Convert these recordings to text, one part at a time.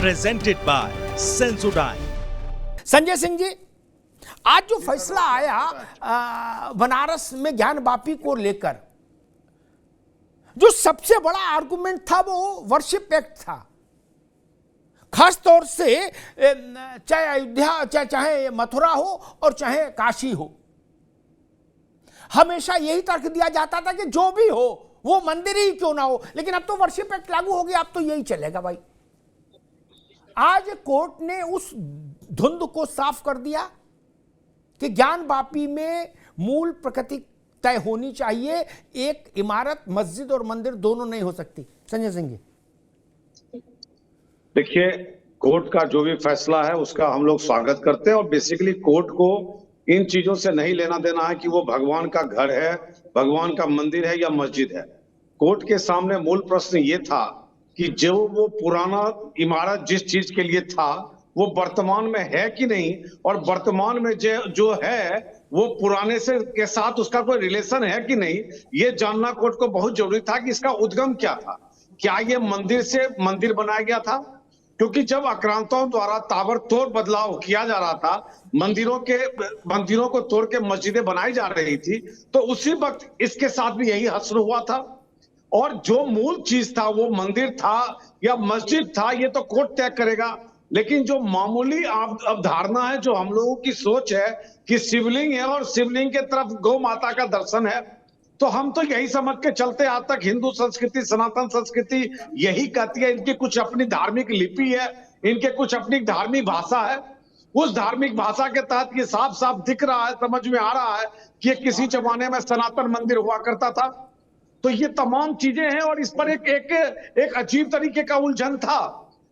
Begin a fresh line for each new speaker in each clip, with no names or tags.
Presented by Sensodyne.
Sanjay Singh ji, आज जो फैसला आया बनारस में ज्ञान वापी को लेकर, जो सबसे बड़ा आर्गुमेंट था वो वर्शिप एक्ट था। खास तौर से चाहे अयोध्या, चाहे मथुरा हो और चाहे काशी हो, हमेशा यही तर्क दिया जाता था कि जो भी हो वो मंदिर ही क्यों ना हो, लेकिन अब तो वर्शिप एक्ट लागू हो गया, अब तो यही चलेगा भाई। आज कोर्ट ने उस धुंध को साफ कर दिया कि ज्ञान वापी में मूल प्रकृति तय होनी चाहिए, एक इमारत, मस्जिद और मंदिर दोनों नहीं हो सकती। संजय सिंह जी,
देखिए, कोर्ट का जो भी फैसला है उसका हम लोग स्वागत करते हैं और बेसिकली कोर्ट को इन चीजों से नहीं लेना देना है कि वो भगवान का घर है, भगवान का मंदिर है या मस्जिद है। कोर्ट के सामने मूल प्रश्न ये था कि जो वो पुराना इमारत जिस चीज के लिए था वो वर्तमान में है कि नहीं, और वर्तमान में जो है वो पुराने से के साथ उसका कोई रिलेशन है कि नहीं, ये जानना कोर्ट को बहुत जरूरी था कि इसका उद्गम क्या था। क्या ये मंदिर से मंदिर बनाया गया था? क्योंकि जब आक्रांताओं द्वारा ताबड़तोड़ बदलाव किया जा रहा था, मंदिरों को तोड़ के मस्जिदें बनाई जा रही थी, तो उसी वक्त इसके साथ भी यही हश्र हुआ था। और जो मूल चीज था वो मंदिर था या मस्जिद था, ये तो कोर्ट तय करेगा। लेकिन जो मामूली अवधारणा है, जो हम लोगों की सोच है कि शिवलिंग है और शिवलिंग के तरफ गौ माता का दर्शन है, तो हम तो यही समझ के चलते आज तक हिंदू संस्कृति, सनातन संस्कृति यही कहती है, इनकी कुछ अपनी धार्मिक लिपि है, इनके कुछ अपनी धार्मिक भाषा है। उस धार्मिक भाषा के तहत ये साफ साफ दिख रहा है, समझ में आ रहा है कि किसी जमाने में सनातन मंदिर हुआ करता था। तो ये तमाम चीजें हैं और इस पर एक अजीब तरीके का उलझन था।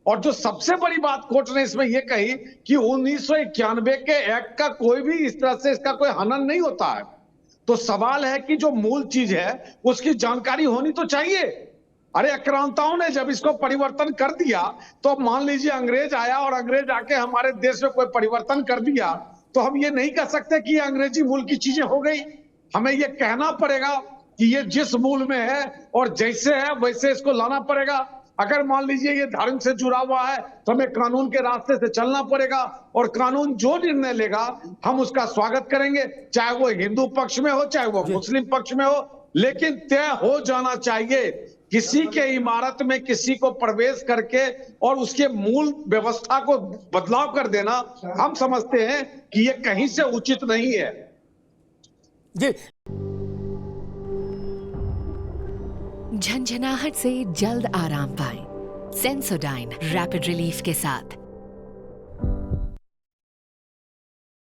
और जो सबसे बड़ी बात कोर्ट ने इसमें यह कही कि 1991 के एक्ट का कोई भी इस तरह से इसका कोई हनन नहीं होता है। तो सवाल है कि जो मूल चीज है उसकी जानकारी होनी तो चाहिए। अरे आक्रांताओं ने जब इसको परिवर्तन कर दिया, तो मान लीजिए अंग्रेज आया और अंग्रेज आके हमारे देश में कोई परिवर्तन कर दिया, तो हम ये नहीं कह सकते कि अंग्रेजी मूल की चीजें हो गई। हमें ये कहना पड़ेगा कि ये जिस मूल में है और जैसे है वैसे इसको लाना पड़ेगा। अगर मान लीजिए ये धर्म से जुड़ा हुआ है तो हमें कानून के रास्ते से चलना पड़ेगा, और कानून जो निर्णय लेगा हम उसका स्वागत करेंगे, चाहे वो हिंदू पक्ष में हो चाहे वो मुस्लिम पक्ष में हो। लेकिन तय हो जाना चाहिए, किसी के इमारत में किसी को प्रवेश करके और उसके मूल व्यवस्था को बदलाव कर देना, हम समझते हैं कि ये कहीं से उचित नहीं है।
जी,
झंझनाहट से जल्द आराम पाएं सेंसोडाइन रैपिड रिलीफ के साथ।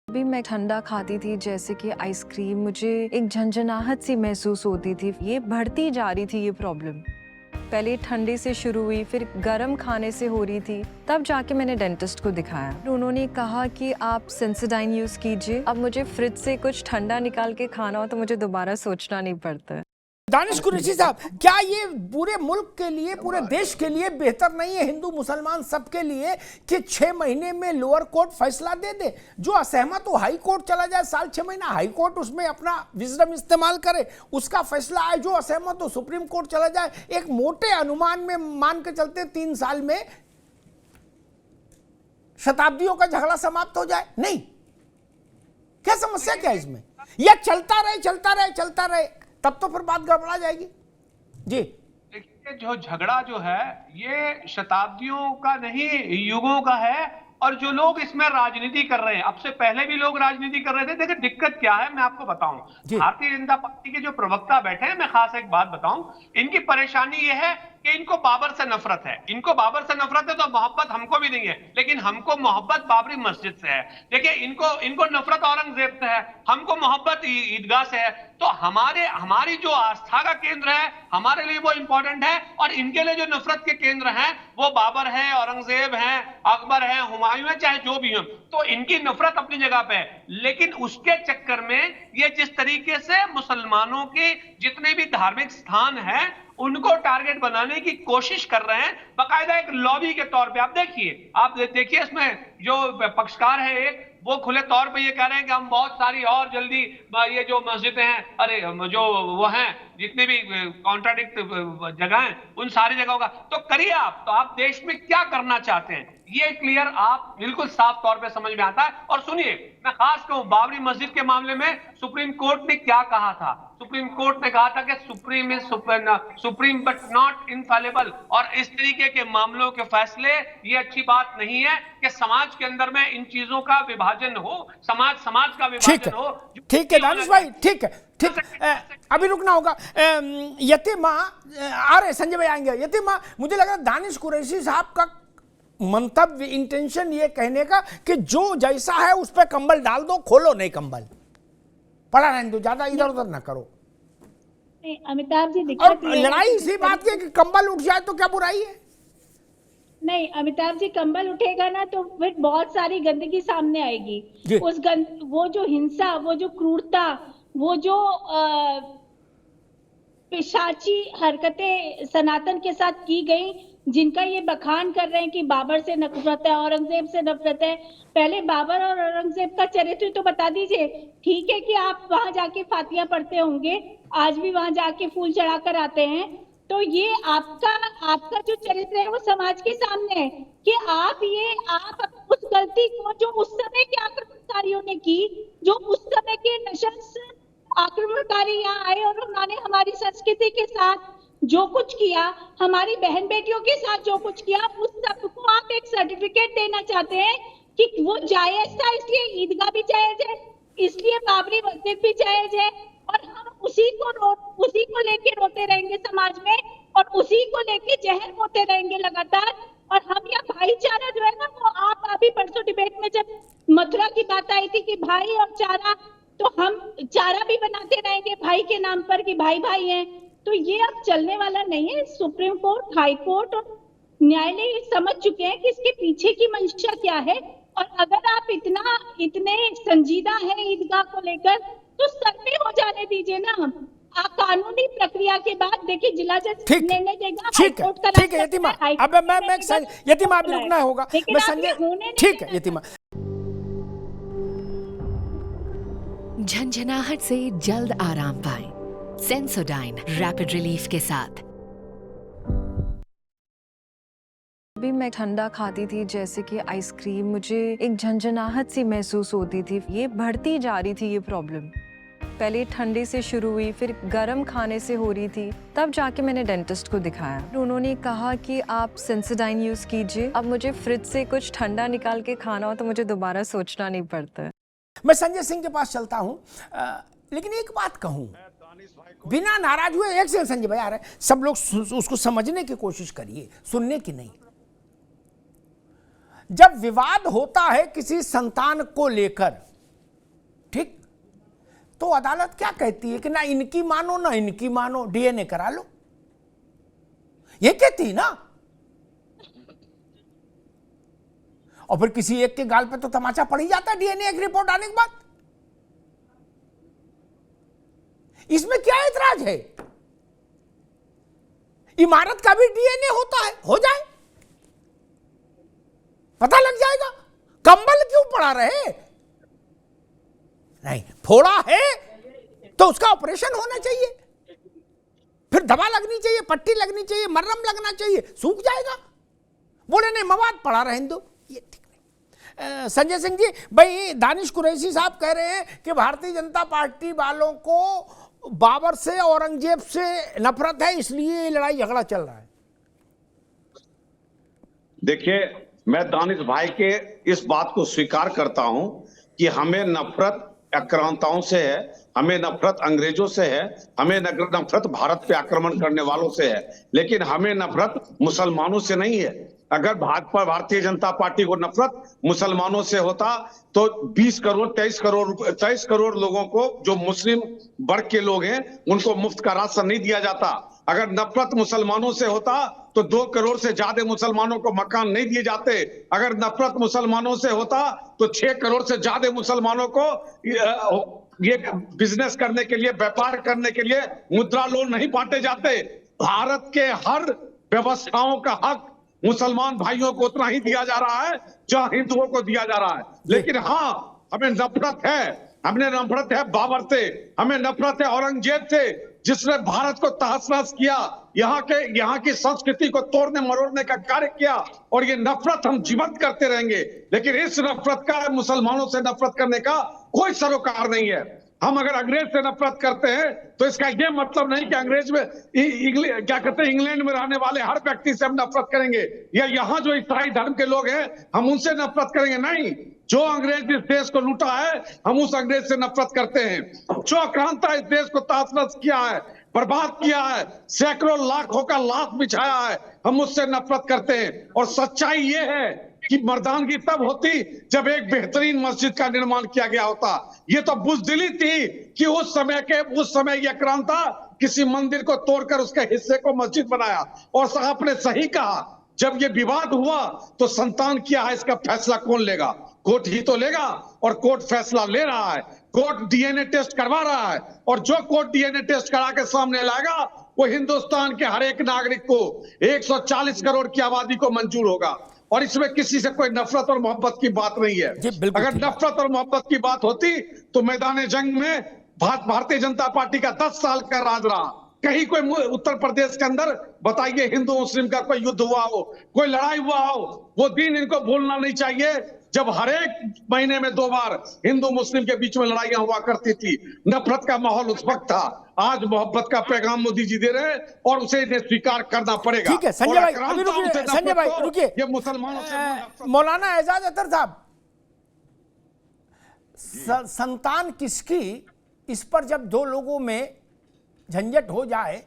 भी मैं ठंडा खाती थी, जैसे कि आइसक्रीम, मुझे एक झंझनाहट सी महसूस होती थी। ये बढ़ती जा रही थी ये प्रॉब्लम। पहले ठंडे से शुरू हुई, फिर गर्म खाने से हो रही थी, तब जाके मैंने डेंटिस्ट को दिखाया। उन्होंने कहा कि आप सेंसोडाइन यूज कीजिए। अब मुझे फ्रिज से कुछ ठंडा निकाल के खाना हो तो मुझे दोबारा सोचना नहीं पड़ता है।
दानिश कुरैशी साहब, क्या ये पूरे मुल्क के लिए, पूरे देश के लिए बेहतर नहीं है, हिंदू मुसलमान सबके लिए, कि 6 महीने में लोअर कोर्ट फैसला दे दे? जो असहमत हो हाई कोर्ट चला जाए, साल 6 महीना हाई कोर्ट उसमें अपना विजडम इस्तेमाल करे, उसका फैसला आए। जो असहमत हो सुप्रीम कोर्ट चला जाए। एक मोटे अनुमान में मान के चलते 3 साल में शताब्दियों का झगड़ा समाप्त हो जाए। नहीं, क्या समस्या क्या इसमें? यह चलता रहे, तब तो फिर बात गड़बड़ा जाएगी। जी,
देखिए, जो झगड़ा जो है ये शताब्दियों का नहीं, युगों का है। और जो लोग इसमें राजनीति कर रहे हैं, अब से पहले भी लोग राजनीति कर रहे थे। देखिए दिक्कत क्या है, मैं आपको बताऊं। भारतीय जनता पार्टी के जो प्रवक्ता बैठे हैं, मैं खास एक बात बताऊं, इनकी परेशानी ये है कि इनको बाबर से नफरत है। इनको बाबर से नफरत है तो मोहब्बत हमको भी नहीं है, लेकिन हमको मोहब्बत बाबरी मस्जिद से है। देखिए, इनको नफरत औरंगजेब से है, हमको मोहब्बत ईदगाह से है। तो हमारी जो आस्था का केंद्र है, हमारे लिए वो इंपॉर्टेंट है, और इनके लिए जो नफरत के केंद्र हैं वो बाबर है, औरंगजेब है, अकबर है, हुमायूं है, चाहे जो भी हो। तो इनकी नफरत अपनी जगह पे है, लेकिन उसके चक्कर में ये जिस तरीके से मुसलमानों के जितने भी धार्मिक स्थान हैं उनको टारगेट बनाने की कोशिश कर रहे हैं, बाकायदा एक लॉबी के तौर पे। आप देखिए इसमें जो पक्षकार है एक, वो खुले तौर पे ये कह रहे हैं कि हम बहुत सारी और जल्दी ये जो मस्जिदें हैं, अरे जो वो हैं जितने भी कॉन्ट्राडिक्ट जगह हैं, उन सारी जगहों का तो करिए आप। तो आप देश में क्या करना चाहते हैं ये क्लियर आप बिल्कुल साफ तौर पे समझ में आता है। और सुनिए, मैं खास कहूं बाबरी मस्जिद के मामले में सुप्रीम कोर्ट ने क्या कहा था। सुप्रीम कोर्ट ने कहा था कि supreme is supreme but not infallible. और इस तरीके के मामलों के फैसले, ये अच्छी बात नहीं है कि समाज के अंदर में इन चीजों का विभाजन हो, समाज का विभाजन हो।
ठीक है दानिश भाई, ठीक है, ठीक अभी रुकना होगा। यतीमा आ रहे, संजय भाई आएंगे। यतीमा, मुझे लग रहा है दानिश कुरैशी साहब का मंतव्य, इंटेंशन ये कहने का कि जो जैसा है उस पर कंबल डाल दो, खोलो नहीं कंबल, पड़ा रहने दो, ज्यादा इधर उधर ना करो।
अमिताभ जी,
और लड़ाई इसी बात की कि कंबल उठ जाए तो क्या बुराई है?
नहीं अमिताभ जी, कंबल उठेगा ना तो फिर बहुत सारी गंदगी सामने आएगी। वो जो हिंसा, वो जो क्रूरता, वो जो पिशाची हरकतें सनातन के साथ की गई, जिनका ये बखान कर रहे हैं कि बाबर से नफरत है, औरंगजेब से नफरत है। पहले बाबर और औरंगजेब का चरित्र तो बता दीजिए। ठीक है कि आप वहां जाके फातिया पढ़ते होंगे, आज भी वहां जाके फूल चढ़ाकर आते हैं, तो ये आपका जो चरित्र है वो समाज के सामने है कि आप उस गलती को जो उस समय के आक्रमणकारियों ने की, जो उस समय के नशंस आक्रमणकारी यहाँ आए और उन्होंने हमारी संस्कृति के साथ जो कुछ किया, हमारी बहन बेटियों के साथ जो कुछ किया, उस सबको आप एक सर्टिफिकेट देना चाहते हैं कि वो जायज था, इसलिए ईदगाह भी जायज है, इसलिए बाबरी मस्जिद भी जायज है। और हम उसी को लेके रोते रहेंगे समाज में, और उसी को लेके जहर बोते रहेंगे लगातार। और हम यहाँ भाईचारा जो है ना, वो आप अभी परसों डिबेट में जब मथुरा की बात आई थी कि भाई और चारा, तो हम चारा भी बनाते रहेंगे भाई के नाम पर कि भाई भाई हैं, तो ये अब चलने वाला नहीं है। सुप्रीम कोर्ट, हाई कोर्ट और न्यायालय समझ चुके हैं कि इसके पीछे की मंशा क्या है। और अगर आप इतने संजीदा हैं ईदगाह को लेकर, तो सर पे हो जाने दीजिए ना। कानूनी प्रक्रिया के बाद देखिए जिला जज निर्णय देगा।
ठीक है यतीमा, अब मैं यतीमा अभी रुकना होगा, मैं संजय, ठीक है यतीमा।
झंझनाहट से जल्द आराम पाएं सेंसोडाइन रैपिड रिलीफ के साथ।
भी मैं ठंडा खाती थी जैसे कि आइसक्रीम, मुझे एक झंझनाहट सी महसूस होती थी। ये बढ़ती जा रही थी ये प्रॉब्लम, पहले ठंडे से शुरू हुई, फिर गर्म खाने से हो रही थी, तब जाके मैंने डेंटिस्ट को दिखाया। उन्होंने कहा कि आप सेंसोडाइन यूज कीजिए। अब मुझे फ्रिज से कुछ ठंडा निकाल के खाना हो तो मुझे दोबारा सोचना नहीं पड़ता।
मैं संजय सिंह के पास चलता हूं, लेकिन एक बात कहूं, बिना नाराज हुए, एक से संजय भाई आ रहे हैं, सब लोग उसको समझने की कोशिश करिए, सुनने की नहीं। जब विवाद होता है किसी संतान को लेकर, ठीक, तो अदालत क्या कहती है कि ना इनकी मानो ना इनकी मानो, डीएनए करा लो, ये कहती है ना। और फिर किसी एक के गाल पे तो तमाचा पड़ ही जाता है डीएनए एक रिपोर्ट आने के बाद। इसमें क्या ऐतराज है? इमारत का भी डीएनए होता है, हो जाए, पता लग जाएगा। कंबल क्यों पड़ा रहे? नहीं, फोड़ा है तो उसका ऑपरेशन होना चाहिए, फिर दवा लगनी चाहिए, पट्टी लगनी चाहिए, मरहम लगना चाहिए, सूख जाएगा। बोले नहीं मवाद पड़ा रहे दो, ये ठीक नहीं। संजय सिंह जी, भाई दानिश कुरैशी साहब कह रहे हैं कि भारतीय जनता पार्टी वालों को बाबर से, औरंगजेब से नफरत है, इसलिए लड़ाई झगड़ा चल रहा है।
देखिए, मैं दानिश भाई के इस बात को स्वीकार करता हूं कि हमें नफरत आक्रांताओं से है, हमें नफरत अंग्रेजों से है, हमें नफरत भारत पे आक्रमण करने वालों से है, लेकिन हमें नफरत मुसलमानों से नहीं है। अगर भाजपा, भारतीय जनता पार्टी को नफरत मुसलमानों से होता तो 20 करोड़ 23 करोड़ लोगों को, जो मुस्लिम वर्ग के लोग हैं, उनको मुफ्त का राशन नहीं दिया जाता। अगर नफरत मुसलमानों से होता तो 2 करोड़ से ज्यादा मुसलमानों को मकान नहीं दिए जाते। अगर नफरत मुसलमानों से होता तो 6 करोड़ से ज्यादा मुसलमानों को ये बिजनेस करने के लिए, व्यापार करने के लिए मुद्रा लोन नहीं बांटे जाते। भारत के हर व्यवस्थाओं का हक मुसलमान भाइयों को उतना ही दिया जा रहा है जहां हिंदुओं को दिया जा रहा है। लेकिन हाँ, हमें नफरत है, बाबर से, हमें नफरत है औरंगजेब से, जिसने भारत को तहस-नहस किया, यहाँ की संस्कृति को तोड़ने मरोड़ने का कार्य किया, और ये नफरत हम जीवंत करते रहेंगे। लेकिन इस नफरत का, मुसलमानों से नफरत करने का कोई सरोकार नहीं है। हम अगर अंग्रेज से नफरत करते हैं तो इसका यह मतलब नहीं कि अंग्रेज में क्या कहते हैं, इंग्लैंड में रहने वाले हर व्यक्ति से हम नफरत करेंगे, या यहाँ जो ईसाई धर्म के लोग हैं हम उनसे नफरत करेंगे। नहीं, जो अंग्रेज इस देश को लूटा है हम उस अंग्रेज से नफरत करते हैं। जो आक्रांता इस देश को तहस-नहस किया है, बर्बाद किया है, सैकड़ों लाखों का लाश बिछाया है, हम उससे नफरत करते हैं। और सच्चाई ये है कि मर्दानगी तब होती जब एक बेहतरीन मस्जिद का निर्माण किया गया होता। ये तो बुज़दिली थी कि उस समय ये आक्रांता किसी मंदिर को तोड़कर उसके हिस्से को मस्जिद बनाया। और आपने सही कहा, जब ये विवाद हुआ तो संतान क्या है इसका फैसला कौन लेगा? कोर्ट ही तो लेगा, और कोर्ट फैसला ले रहा है। कोर्ट डीएनए टेस्ट करवा रहा है, और जो कोर्ट डीएनए टेस्ट करा के सामने लाएगा वो हिंदुस्तान के हर एक नागरिक को, 140 करोड़ की आबादी को मंजूर होगा। और इसमें किसी से कोई नफरत और मोहब्बत की बात नहीं है। अगर नफरत और मोहब्बत की बात होती तो मैदान जंग में भारतीय जनता पार्टी का 10 साल का राज रहा। कहीं कोई उत्तर प्रदेश के अंदर बताइए हिंदू मुस्लिम का कोई युद्ध हुआ हो, कोई लड़ाई हुआ हो? वो दिन इनको भूलना नहीं चाहिए जब हर एक महीने में 2 बार हिंदू मुस्लिम के बीच में लड़ाइयां हुआ करती थी। नफरत का माहौल उस वक्त था। आज मोहब्बत का पैगाम मोदी जी दे रहे हैं और उसे इन्हें स्वीकार करना पड़ेगा।
ठीक है संजय भाई, अभी रुकिए। संजय भाई रुकिए,
ये मुसलमानों से
मौलाना एजाज अतर साहब, संतान किसकी, इस पर जब 2 लोगों में झंझट हो जाए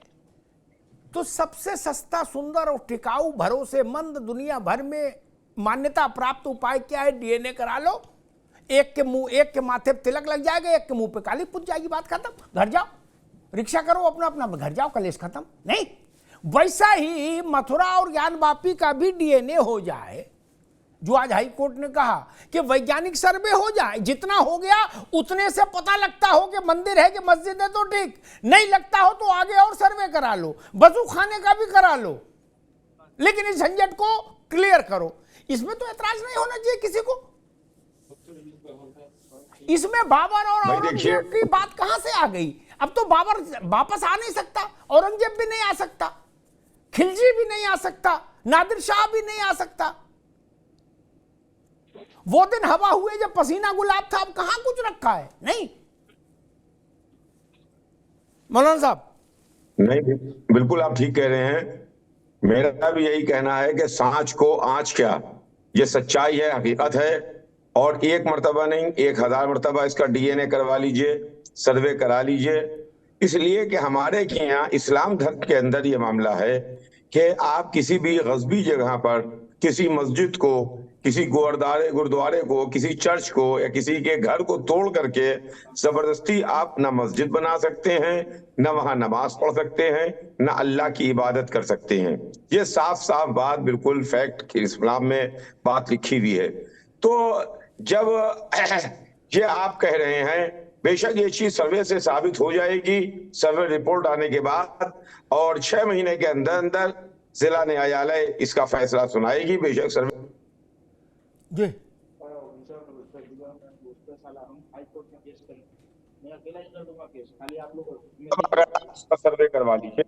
तो सबसे सस्ता, सुंदर और टिकाऊ, भरोसेमंद, दुनिया भर में मान्यता प्राप्त उपाय क्या है? डीएनए करा लो, एक के माथे पे तिलक लग जाएगा, एक के मुंह पे काली पुत जाएगी, बात खत्म, घर जाओ, रिक्शा करो, अपना अपना घर जाओ, कलेश खत्म। नहीं, वैसा ही मथुरा और ज्ञानवापी का भी डीएनए हो जाए, जो आज हाई कोर्ट ने कहा कि वैज्ञानिक सर्वे हो जाए, जितना हो गया उतने से पता लगता हो कि मंदिर है कि मस्जिद है तो ठीक, नहीं लगता हो तो आगे और सर्वे करा लो, वजू खाने का भी करा लो, लेकिन इस झंझट को क्लियर करो। इसमें तो ऐतराज नहीं होना चाहिए किसी को। इसमें बाबर और औरंगजेब की बात कहां से आ गई? अब तो बाबर वापस आ नहीं सकता, औरंगजेब भी नहीं आ सकता, खिलजी भी नहीं आ सकता, नादिर शाह भी नहीं आ सकता। वो दिन हवा हुए जब पसीना गुलाब था, अब कहां कुछ रखा है? नहीं मौलाना साहब।
नहीं, बिल्कुल आप ठीक कह रहे हैं। मेरा भी यही कहना है कि सांच को आंच क्या, ये सच्चाई है, हकीकत है। और एक मर्तबा नहीं, 1000 मर्तबा इसका डीएनए करवा लीजिए, सर्वे करा लीजिए। इसलिए कि हमारे यहाँ इस्लाम धर्म के अंदर ये मामला है कि आप किसी भी गज़बी जगह पर किसी मस्जिद को, किसी गुरुद्वारे को, किसी चर्च को या किसी के घर को तोड़ करके जबरदस्ती आप ना मस्जिद बना सकते हैं, ना वहां नमाज पढ़ सकते हैं, ना अल्लाह की इबादत कर सकते हैं। ये साफ साफ बात, बिल्कुल फैक्ट इस्लाम में बात लिखी हुई है। तो जब ये आप कह रहे हैं, बेशक ये चीज सर्वे से साबित हो जाएगी, सर्वे रिपोर्ट आने के बाद, और 6 महीने के अंदर अंदर जिला न्यायालय इसका फैसला सुनाएगी। बेशक सर्वे
जी
सर्वे करवा लीजिए,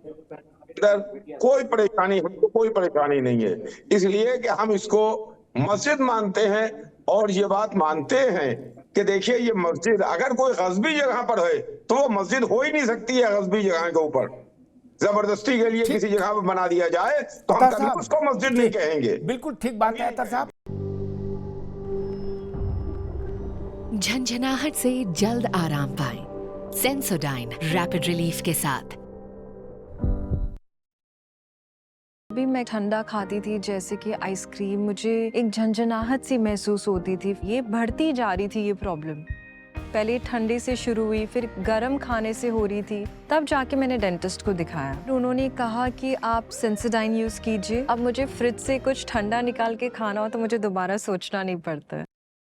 इधर कोई परेशानी, हमको कोई परेशानी नहीं है। इसलिए कि हम इसको मस्जिद मानते हैं और ये बात मानते हैं कि देखिए ये मस्जिद अगर कोई गज़बी जगह पर है तो वो मस्जिद हो ही नहीं सकती है। गज़बी जगह के ऊपर जबरदस्ती के लिए किसी जगह पर बना दिया जाए तो हम कभी उसको मस्जिद नहीं कहेंगे।
बिल्कुल ठीक बात है अतर साहब।
झंझनाहट से जल्द आराम पाएं। सेंसोडाइन रैपिड रिलीफ के साथ।
अभी मैं ठंडा खाती थी, जैसे कि आइसक्रीम, मुझे एक झंझनाहट सी महसूस होती थी। ये बढ़ती जा रही थी ये प्रॉब्लम। पहले ठंडे से शुरू हुई, फिर गर्म खाने से हो रही थी, तब जाके मैंने डेंटिस्ट को दिखाया। उन्होंने कहा कि आप सेंसोडाइन यूज़ कीजिए। अब मुझे फ्रिज से कुछ ठंडा निकाल के खाना हो तो मुझे दोबारा सोचना नहीं पड़ता है।